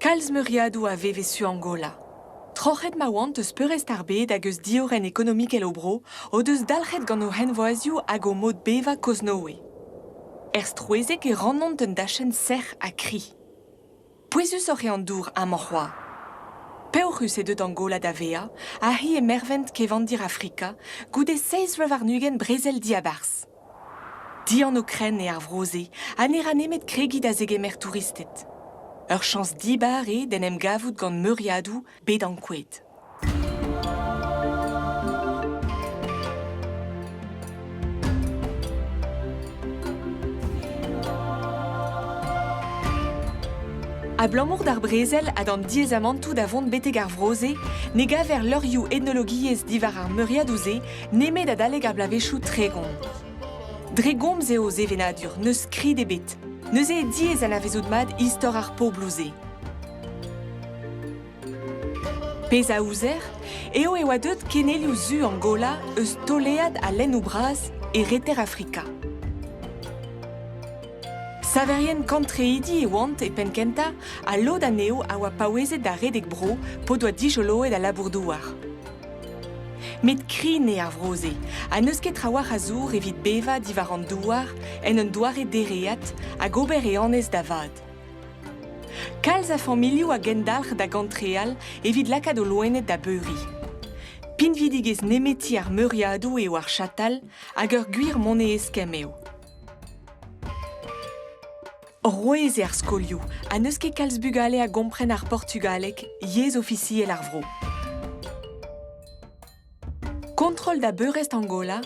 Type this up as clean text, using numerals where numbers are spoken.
Kalz meuriadou a vevesu Angola. Trochet ma want eus peurest ar bet hag eus dioren ekonomik el obro o deus dalchet gant o henvoazioù hag o mod beva koznoe. Stroezek e rannont un dachen serc'h a kri. Pouezus oc'h an dour amorroa. Peoc'hus e deut Angola da vea, a hi e mervent kevandir Afrika, goude 16 revarnugen brezel diabars. Di an okren e ar vroze, a ne ranemet kregit a zegemer touristet. Ur chans dibar e den em gavout gant meuriadou bet an kouet. A blamour d'ar brezel a d'an diezamantou da vont beteg ar vroze, nega ver leurioù etnologiez divar ar meuriadouze, nemet a daleg ar blavechou tregont. Dregomz eo zevenadur, neus kri de bet. Neus e diez an avezout mad istor ar po blouze. Pez a ouzer, eo e oa deut kenelioù zu Angola eus tolead a lenn ou braz e reter Afrika. Saverien kantreidi e oant e penkenta a lod aneo a oa paouezet da redek bro po doa dijoloet a labourdouar. Met kri ne ar vroze, a neus ket trawar a zour evit beva divar an douar en un doare dereat a gober e anez da vad. Kalz a familioù a gendalc'h da gantreal evit lakad o loenet da beuri. Pinvidigez nemeti ar meuriadou eo ar chatal hag ur gwir moneeskem eo. Roeze ar skolioù, a neus ket kalz bugale a gompren ar Portugalek, yez officiel ar vro. Kontrol da beurest Angola